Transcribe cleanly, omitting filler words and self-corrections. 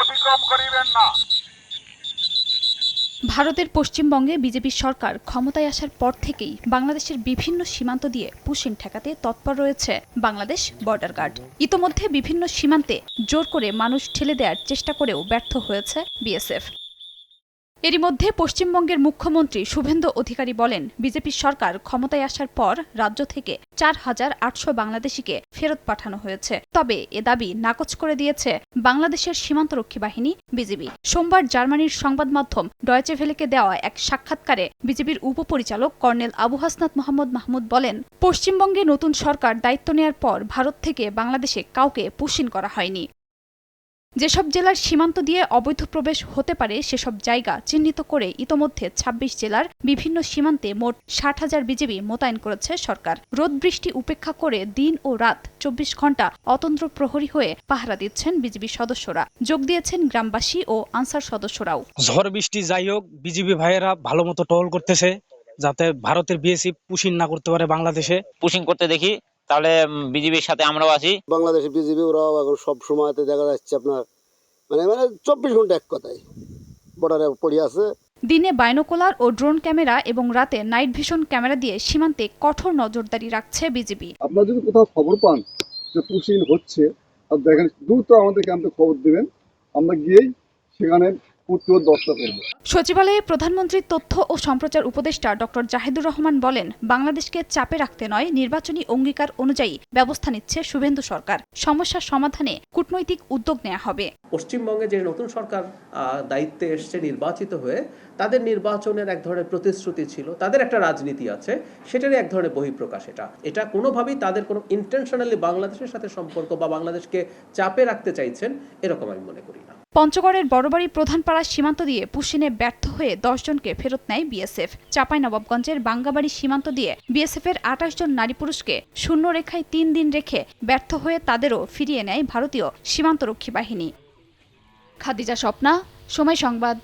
অতিক্রম করিবেন না। ভারতের পশ্চিমবঙ্গে বিজেপি সরকার ক্ষমতায় আসার পর থেকেই বাংলাদেশের বিভিন্ন সীমান্ত দিয়ে পুশিন ঠেকাতে তৎপর রয়েছে বাংলাদেশ বর্ডার গার্ড। ইতোমধ্যে বিভিন্ন সীমান্তে জোর করে মানুষ ঠেলে দেওয়ার চেষ্টা করেও ব্যর্থ হয়েছে বিএসএফ। এরই মধ্যে পশ্চিমবঙ্গের মুখ্যমন্ত্রী শুভেন্দু অধিকারী বলেন, বিজেপি সরকার ক্ষমতায় আসার পর রাজ্য থেকে ৪,৮০০ বাংলাদেশিকে ফেরত পাঠানো হয়েছে। তবে এ দাবি নাকচ করে দিয়েছে বাংলাদেশের সীমান্তরক্ষী বাহিনী বিজিবি। সোমবার জার্মানির সংবাদ মাধ্যম ডয়েচে ভেলেকে দেওয়া এক সাক্ষাৎকারে বিজেপির উপপরিচালক কর্নেল আবু হাসনাত মোহাম্মদ মাহমুদ বলেন, পশ্চিমবঙ্গে নতুন সরকার দায়িত্ব নেয়ার পর ভারত থেকে বাংলাদেশে কাউকে পুশিন করা হয়নি। যেসব জেলার সীমান্ত দিয়ে অবৈধ প্রবেশ হতে পারে সেসব জায়গা চিহ্নিত করে ইতোমধ্যে ২৬ জেলার বিভিন্ন সীমান্তে মোট ৬০,০০০ বিজিবি মোতায়েন করেছে সরকার। রোদ বৃষ্টি উপেক্ষা করে দিন ও রাত ২৪ ঘণ্টা অতন্দ্র প্রহরী হয়ে পাহারা দিচ্ছেন বিজিবি সদস্যরা। যোগ দিয়েছেন গ্রামবাসী ও আনসার সদস্যরাও। ঝড় বৃষ্টি যাই হোক, বিজিবি ভাইয়েরা ভালো মতো টহল করতেছে, যাতে ভারতের বিএসএফ পুশিং না করতে পারে বাংলাদেশে। পুশিং করতে দেখি তাহলে বিজিবির সাথে আমরাও আছি। বাংলাদেশে বিজিবি ওরাও এখন সব সময়তে দেখা যাচ্ছে আপনার মানে ২৪ ঘন্টা এক কথায় বর্ডারে পড়ে আছে। দিনে বাইনোকুলার ও ড্রোন ক্যামেরা এবং রাতে নাইট ভিশন ক্যামেরা দিয়ে সীমান্তে কঠোর নজরদারি রাখছে বিজিবি। আপনারা যদি কোথাও খবর পান যে পুশিং হচ্ছে, আর দেখেন দ্রুত আমাদের ক্যাম্পে খবর দিবেন, আমরা গিয়েই সেখানে প্রতিরোধ ব্যবস্থা করব। সচিবালয়ে প্রধানমন্ত্রীর তথ্য ও সম্প্রচার উপদেষ্টা ডক্টর জাহিদুর রহমান বলেন, বাংলাদেশকে চাপে রাখতে নয়, নির্বাচনী অঙ্গীকার অনুযায়ী ব্যবস্থা নিচ্ছে শুভেন্দু সরকার। সমস্যা সমাধানে কূটনৈতিক উদ্যোগ নেওয়া হবে। পশ্চিমবঙ্গে যে নতুন সরকার দায়িত্বে এসছে নির্বাচিত হয়ে, তাদের নির্বাচনের এক ধরনের প্রতিশ্রুতি ছিল, তাদের একটা রাজনীতি আছে, সেটারই এক ধরনের বহিঃপ্রকাশ। এটা কোনোভাবেই তাদের কোনো ইন্টেনশনালি বাংলাদেশের সাথে সম্পর্ক বা বাংলাদেশকে চাপে রাখতে চাইছেন এরকম আমি মনে করি না। পঞ্চগড়ের বড়বাড়ি প্রধানপাড়া সীমান্ত দিয়ে পুশিনে ব্যর্থ হয়ে ১০ জনকে ফেরত নেয় বিএসএফ। চাঁপাইনবাবগঞ্জের বাঙ্গাবাড়ি সীমান্ত দিয়ে বিএসএফের ২৮ জন নারী পুরুষকে শূন্য রেখায় ৩ দিন রেখে ব্যর্থ হয়ে তাদেরও ফিরিয়ে নেয় ভারতীয় সীমান্তরক্ষী বাহিনী। খাদিজা স্বপ্না, সময় সংবাদ।